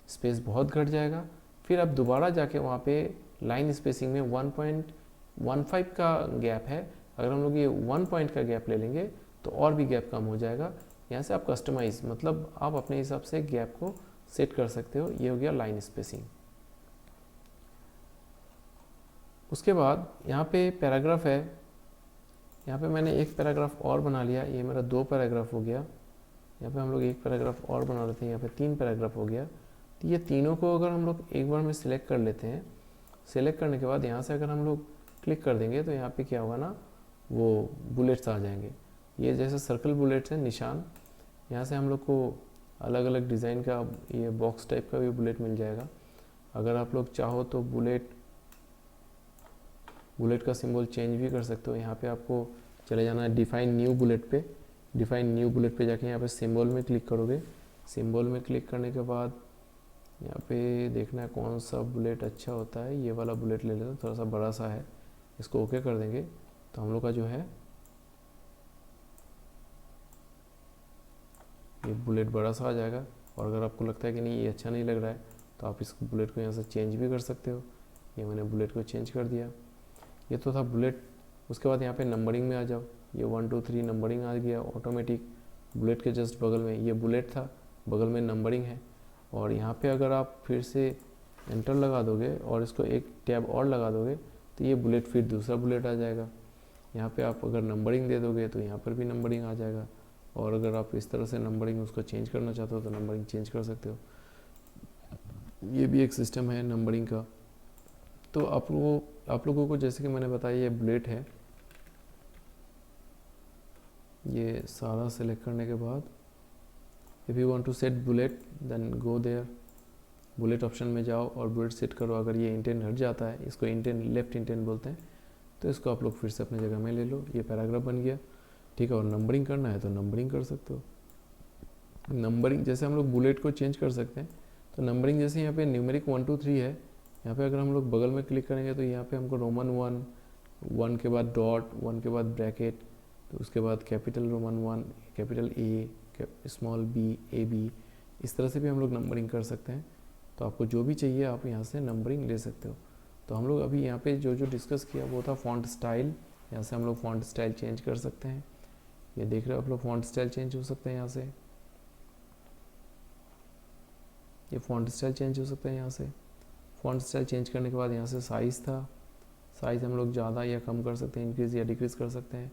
स्पेस बहुत घट जाएगा। फिर आप दोबारा जाके वहाँ पे लाइन स्पेसिंग में 1.15 का गैप है, अगर हम लोग ये 1 पॉइंट का गैप ले लेंगे तो और भी गैप कम हो जाएगा। यहाँ से आप कस्टमाइज, मतलब आप अपने हिसाब से गैप को सेट कर सकते हो। ये हो गया लाइन स्पेसिंग। उसके बाद यहाँ पे पैराग्राफ है, यहाँ पे मैंने एक पैराग्राफ और बना लिया, ये मेरा 2 पैराग्राफ हो गया। यहाँ पे हम लोग एक पैराग्राफ और बना लेते हैं, यहाँ पे 3 पैराग्राफ हो गया। तो ये तीनों को अगर हम लोग एक बार में सिलेक्ट कर लेते हैं, सिलेक्ट करने के बाद यहाँ से अगर हम लोग क्लिक कर देंगे तो यहाँ पे क्या होगा ना, वो बुलेट्स आ जाएंगे। ये जैसे सर्कल बुलेट्स हैं, निशान, यहाँ से हम लोग को अलग अलग डिज़ाइन का ये बॉक्स टाइप का भी बुलेट मिल जाएगा। अगर आप लोग चाहो तो बुलेट का सिंबल चेंज भी कर सकते हो। यहाँ पे आपको चले जाना है डिफाइन न्यू बुलेट पे। डिफाइन न्यू बुलेट पे जाके यहाँ पे सिंबल में क्लिक करोगे। सिंबल में क्लिक करने के बाद यहाँ पे देखना है कौन सा बुलेट अच्छा होता है। ये वाला बुलेट ले लेते हैं, थोड़ा सा बड़ा सा है, इसको ओके कर देंगे तो हम लोग का जो है ये बुलेट बड़ा सा आ जाएगा। और अगर आपको लगता है कि नहीं ये अच्छा नहीं लग रहा है तो आप इस बुलेट को यहाँ से चेंज भी कर सकते हो। ये मैंने बुलेट को चेंज कर दिया। ये तो था बुलेट। उसके बाद यहाँ पे नंबरिंग में आ जाओ, ये 1 2 3 नंबरिंग आ गया ऑटोमेटिक। बुलेट के जस्ट बगल में ये बुलेट था, बगल में नंबरिंग है। और यहाँ पे अगर आप फिर से एंटर लगा दोगे और इसको एक टैब और लगा दोगे तो ये बुलेट फिर दूसरा बुलेट आ जाएगा। यहाँ पे आप अगर नंबरिंग दे दोगे तो यहाँ पर भी नंबरिंग आ जाएगा। और अगर आप इस तरह से नंबरिंग उसको चेंज करना चाहते हो तो नंबरिंग चेंज कर सकते हो। ये भी एक सिस्टम है नंबरिंग का। तो आप लोगों को जैसे कि मैंने बताया ये बुलेट है, ये सारा सेलेक्ट करने के बाद if you want to set bullet then go there, bullet option में जाओ और बुलेट सेट करो। अगर ये इंटेंट हट जाता है, इसको इंटेंट लेफ्ट इंटेंट बोलते हैं, तो इसको आप लोग फिर से अपने जगह में ले लो। ये पैराग्राफ बन गया, ठीक है। और नंबरिंग करना है तो नंबरिंग कर सकते हो। नंबरिंग जैसे हम लोग बुलेट को चेंज कर सकते हैं, तो नंबरिंग जैसे यहाँ पे न्यूमेरिक 1 2 3 है, यहाँ पे अगर हम लोग बगल में क्लिक करेंगे तो यहाँ पे हमको रोमन 1 के बाद डॉट, 1 के बाद ब्रैकेट, तो उसके बाद capital Roman 1, capital A, small B, A B, इस तरह से भी हम लोग नंबरिंग कर सकते हैं। तो आपको जो भी चाहिए आप यहाँ से नंबरिंग ले सकते हो। तो हम लोग अभी यहाँ पे जो डिस्कस किया वो था फॉन्ट स्टाइल। यहाँ से हम लोग फॉन्ट स्टाइल चेंज कर सकते हैं। ये देख रहे हो आप लोग, फॉन्ट स्टाइल चेंज हो सकते हैं यहाँ से, ये फॉन्ट स्टाइल चेंज हो सकता है यहाँ से। फॉन्ट स्टाइल चेंज करने के बाद यहाँ से साइज़ था, साइज़ हम लोग ज़्यादा या कम कर सकते हैं, इंक्रीज़ या डिक्रीज़ कर सकते हैं।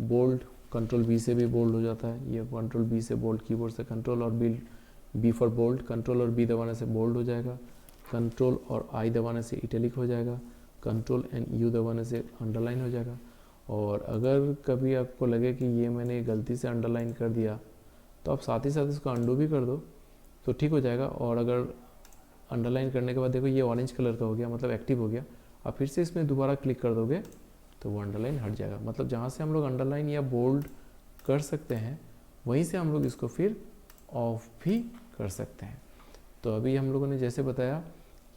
बोल्ड, कंट्रोल बी से भी बोल्ड हो जाता है। ये कंट्रोल बी से बोल्ड, कीबोर्ड से कंट्रोल और बी फॉर बोल्ड, कंट्रोल और बी दबाने से बोल्ड हो जाएगा, कंट्रोल और आई दबाने से इटैलिक हो जाएगा, कंट्रोल एंड यू दबाने से अंडरलाइन हो जाएगा। और अगर कभी आपको लगे कि ये मैंने गलती से अंडरलाइन कर दिया तो आप साथ ही साथ इसको अंडू भी कर दो तो ठीक हो जाएगा। और अगर अंडरलाइन करने के बाद देखो ये ऑरेंज कलर का हो गया, मतलब एक्टिव हो गया, आप फिर से इसमें दोबारा क्लिक कर दोगे तो वो अंडरलाइन हट जाएगा। मतलब जहाँ से हम लोग अंडरलाइन या बोल्ड कर सकते हैं वहीं से हम लोग इसको फिर ऑफ भी कर सकते हैं। तो अभी हम लोगों ने जैसे बताया,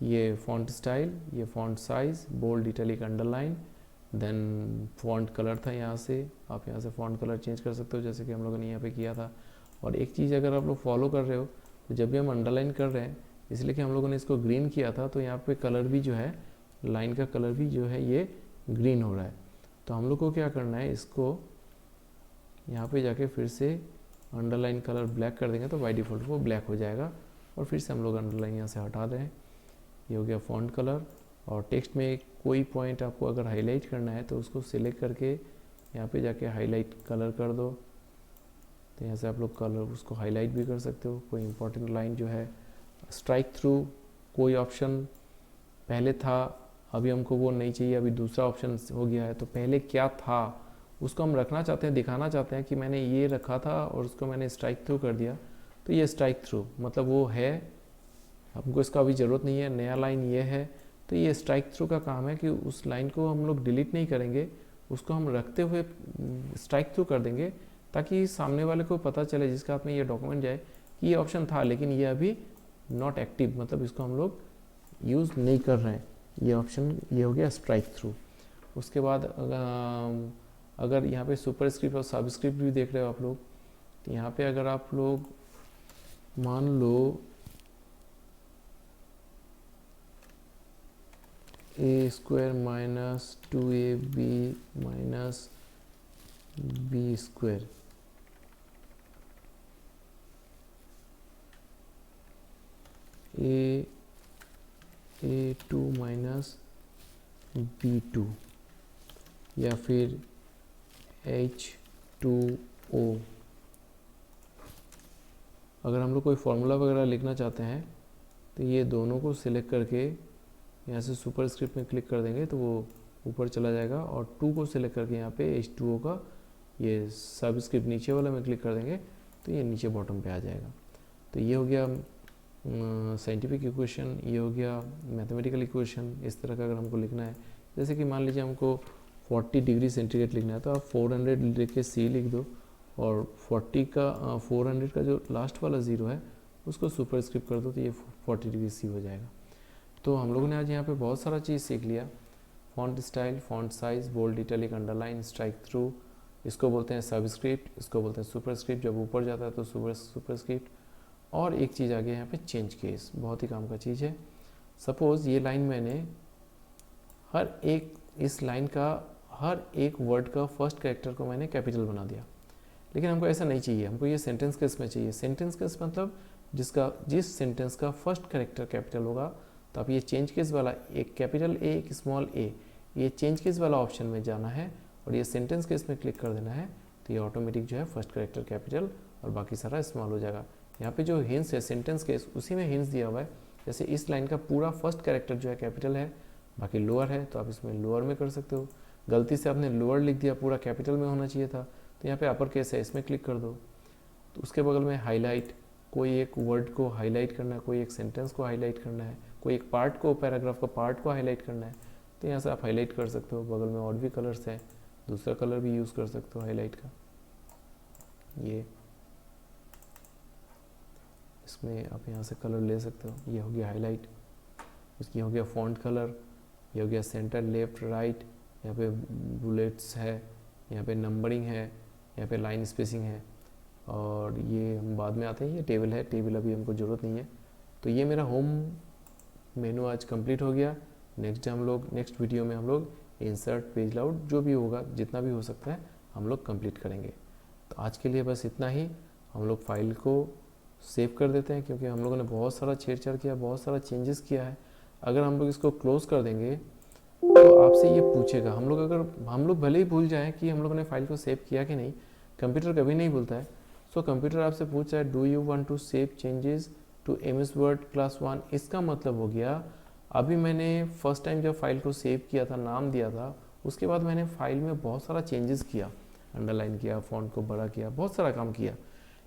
ये फॉन्ट स्टाइल, ये font size, bold, italic, underline, then font colour था, यहाँ से आप यहाँ से फॉन्ट कलर चेंज कर सकते हो जैसे कि हम लोगों ने यहाँ पे किया था। और एक चीज़ अगर आप लोग फॉलो कर रहे हो तो जब भी हम अंडरलाइन कर रहे हैं, इसलिए कि हम लोगों ने इसको ग्रीन किया था, तो यहाँ पे कलर भी जो है, लाइन का कलर भी जो है ये ग्रीन हो रहा है। तो हम लोग को क्या करना है, इसको यहाँ पे जाके फिर से अंडरलाइन कलर ब्लैक कर देंगे तो बाय डिफ़ॉल्ट वो ब्लैक हो जाएगा। और फिर से हम लोग अंडरलाइन यहाँ से हटा दें। ये हो गया फॉन्ट कलर। और टेक्स्ट में कोई पॉइंट आपको अगर हाईलाइट करना है तो उसको सिलेक्ट करके यहाँ पे जाके हाईलाइट कलर कर दो। तो यहाँ से आप लोग कलर उसको हाईलाइट भी कर सकते हो। कोई इंपॉर्टेंट लाइन जो है, स्ट्राइक थ्रू कोई ऑप्शन पहले था, अभी हमको वो नहीं चाहिए, अभी दूसरा ऑप्शन हो गया है। तो पहले क्या था उसको हम रखना चाहते हैं, दिखाना चाहते हैं कि मैंने ये रखा था और उसको मैंने स्ट्राइक थ्रू कर दिया। तो ये स्ट्राइक थ्रू मतलब वो है, हमको इसका अभी ज़रूरत नहीं है। नया लाइन ये है, तो ये स्ट्राइक थ्रू का काम है कि उस लाइन को हम लोग डिलीट नहीं करेंगे, उसको हम रखते हुए स्ट्राइक थ्रू कर देंगे, ताकि सामने वाले को पता चले जिसके हाथ में ये डॉक्यूमेंट जाए कि ये ऑप्शन था लेकिन ये अभी नॉट एक्टिव, मतलब इसको हम लोग यूज़ नहीं कर रहे हैं। ये ऑप्शन ये हो गया स्ट्राइक थ्रू। उसके बाद अगर यहाँ पे सुपरस्क्रिप्ट और सबस्क्रिप्ट भी देख रहे हो आप लोग, तो यहाँ पे अगर आप लोग मान लो A square minus 2ab minus B square, a2 minus b2, या फिर H2O। अगर हम लोग कोई फार्मूला वगैरह लिखना चाहते हैं तो ये दोनों को सिलेक्ट करके यहाँ से सुपर स्क्रिप्ट में क्लिक कर देंगे तो वो ऊपर चला जाएगा। और 2 को सिलेक्ट करके यहाँ पे H2O का ये सब स्क्रिप्ट नीचे वाला में क्लिक कर देंगे तो ये नीचे बॉटम पे आ जाएगा। तो ये हो गया साइंटिफिक इक्वेशन, ये हो गया मैथमेटिकल इक्वेशन। इस तरह का अगर हमको लिखना है, जैसे कि मान लीजिए हमको 40 डिग्री सेंटीग्रेड लिखना है, तो आप 400 लिख के C लिख दो और 400 का जो लास्ट वाला ज़ीरो है उसको सुपर स्क्रिप्ट कर दो तो ये 40 डिग्री C हो जाएगा। तो हम लोगों ने आज यहाँ पे बहुत सारा चीज़ सीख लिया। Font style, font size, bold, italic, underline, strike through, इसको बोलते हैं सबस्क्रिप्ट, इसको बोलते हैं सुपर स्क्रिप्ट, जब ऊपर जाता है तो सुपर स्क्रिप्ट। और एक चीज़ आ गया यहाँ पे चेंज केस, बहुत ही काम का चीज़ है। सपोज़ ये लाइन मैंने हर एक, इस लाइन का हर एक वर्ड का फर्स्ट कैरेक्टर को मैंने कैपिटल बना दिया, लेकिन हमको ऐसा नहीं चाहिए, हमको ये सेंटेंस केस में चाहिए। सेंटेंस केस मतलब जिस सेंटेंस का फर्स्ट कैरेक्टर कैपिटल होगा, तो आप ये चेंज केस वाला एक कैपिटल ए एक स्मॉल ए, ये चेंज केस वाला ऑप्शन में जाना है और ये सेंटेंस केस में क्लिक कर देना है, तो ये ऑटोमेटिक जो है फर्स्ट कैरेक्टर कैपिटल और बाकी सारा स्मॉल हो जाएगा। यहाँ पे जो हिंस है सेंटेंस केस, उसी में हिंस दिया हुआ है। जैसे इस लाइन का पूरा फर्स्ट कैरेक्टर जो है कैपिटल है, बाकी लोअर है, तो आप इसमें लोअर में कर सकते हो। गलती से आपने लोअर लिख दिया, पूरा कैपिटल में होना चाहिए था, तो यहाँ पे अपर केस है, इसमें क्लिक कर दो। तो उसके बगल में हाईलाइट, कोई एक वर्ड को हाईलाइट करना है, कोई एक सेंटेंस को हाईलाइट करना है, कोई एक पार्ट को, पैराग्राफ का पार्ट को हाईलाइट करना है, तो यहाँ से आप हाईलाइट कर सकते हो। बगल में और भी कलर्स हैं, दूसरा कलर भी यूज़ कर सकते हो हाईलाइट का। ये इसमें आप यहाँ से कलर ले सकते हो। ये हो गया हाईलाइट, इसकी हो गया फॉन्ट कलर, ये हो गया सेंटर, लेफ्ट, राइट, यहाँ पे बुलेट्स है, यहाँ पे नंबरिंग है, यहाँ पे लाइन स्पेसिंग है, और ये हम बाद में आते हैं। ये टेबल है, टेबल अभी हमको ज़रूरत नहीं है। तो ये मेरा होम मेनू आज कंप्लीट हो गया। नेक्स्ट वीडियो में हम लोग इंसर्ट, पेज लाउट, जो भी होगा, जितना भी हो सकता है हम लोग कंप्लीट करेंगे। तो आज के लिए बस इतना ही। हम लोग फाइल को सेव कर देते हैं, क्योंकि हम लोगों ने बहुत सारा छेड़छाड़ किया, बहुत सारा चेंजेस किया है। अगर हम लोग इसको क्लोज़ कर देंगे तो आपसे ये पूछेगा, हम लोग भले ही भूल जाएं कि हम लोगों ने फाइल को सेव किया कि नहीं, कंप्यूटर कभी नहीं भूलता है। सो कंप्यूटर आपसे पूछ रहा है, do you want to save changes to MS word class 1। इसका मतलब हो गया, अभी मैंने फर्स्ट टाइम जब फाइल को सेव किया था, नाम दिया था, उसके बाद मैंने फाइल में बहुत सारा चेंजेस किया, अंडरलाइन किया, फॉन्ट को बड़ा किया, बहुत सारा काम किया,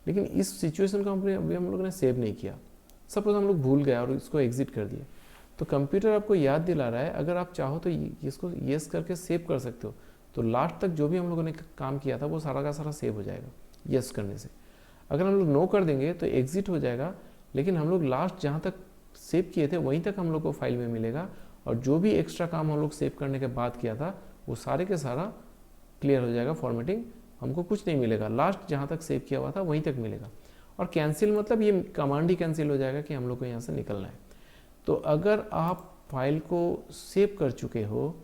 लेकिन इस सिचुएशन को अभी हम लोगों ने सेव नहीं किया। सपोज हम लोग भूल गए और इसको एग्जिट कर दिए, तो कंप्यूटर आपको याद दिला रहा है, अगर आप चाहो तो इसको येस करके सेव कर सकते हो। तो लास्ट तक जो भी हम लोगों ने काम किया था वो सारा का सारा सेव हो जाएगा येस करने से। अगर हम लोग नो कर देंगे तो एग्जिट हो जाएगा, लेकिन हम लोग लास्ट जहाँ तक सेव किए थे वहीं तक हम लोग को फाइल में मिलेगा, और जो भी एक्स्ट्रा काम हम लोग सेव करने के बाद किया था वो सारे के सारा क्लियर हो जाएगा, फॉर्मेटिंग, हमको कुछ नहीं मिलेगा, लास्ट जहाँ तक सेव किया हुआ था वहीं तक मिलेगा। और कैंसिल मतलब ये कमांड ही कैंसिल हो जाएगा कि हम लोग को यहाँ से निकलना है। तो अगर आप फाइल को सेव कर चुके हो,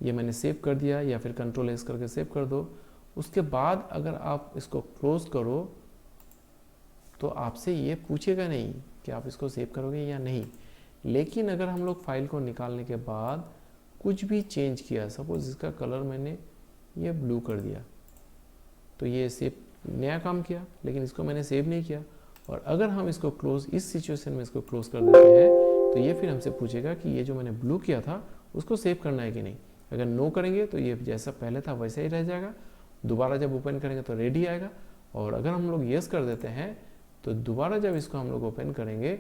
ये मैंने सेव कर दिया, या फिर कंट्रोल एस करके सेव कर दो, उसके बाद अगर आप इसको क्लोज करो तो आपसे ये पूछेगा नहीं कि आप इसको सेव करोगे या नहीं। लेकिन अगर हम लोग फाइल को निकालने के बाद कुछ भी चेंज किया, सपोज इसका कलर मैंने ये ब्लू कर दिया, तो ये सेव नया काम किया, लेकिन इसको मैंने सेव नहीं किया। और अगर हम इसको क्लोज, इस सिचुएशन में इसको क्लोज कर देते हैं, तो ये फिर हमसे पूछेगा कि ये जो मैंने ब्लू किया था उसको सेव करना है कि नहीं। अगर नो करेंगे तो ये जैसा पहले था वैसा ही रह जाएगा, दोबारा जब ओपन करेंगे तो रेडी आएगा। और अगर हम लोग येस कर देते हैं तो दोबारा जब इसको हम लोग ओपन करेंगे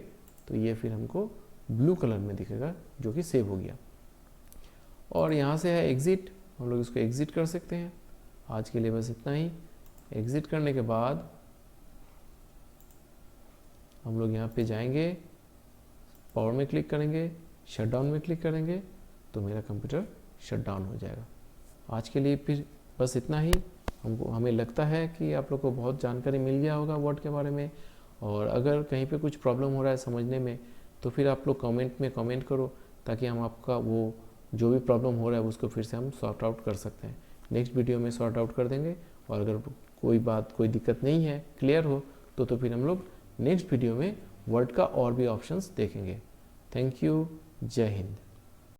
तो ये फिर हमको ब्लू कलर में दिखेगा, जो कि सेव हो गया। और यहाँ से है एग्ज़िट, हम लोग इसको एग्ज़िट कर सकते हैं। आज के लिए बस इतना ही। एग्ज़िट करने के बाद हम लोग यहाँ पे जाएंगे, पावर में क्लिक करेंगे, शटडाउन में क्लिक करेंगे, तो मेरा कंप्यूटर शटडाउन हो जाएगा। आज के लिए फिर बस इतना ही। हमें लगता है कि आप लोग को बहुत जानकारी मिल गया होगा वर्ड के बारे में, और अगर कहीं पे कुछ प्रॉब्लम हो रहा है समझने में तो फिर आप लोग कमेंट में कमेंट करो, ताकि हम आपका वो जो भी प्रॉब्लम हो रहा है उसको फिर से हम सॉर्ट आउट कर सकते हैं। नेक्स्ट वीडियो में सॉर्ट आउट कर देंगे, और अगर कोई दिक्कत नहीं है, क्लियर हो, तो फिर हम लोग नेक्स्ट वीडियो में वर्ड का और भी ऑप्शंस देखेंगे। थैंक यू, जय हिंद।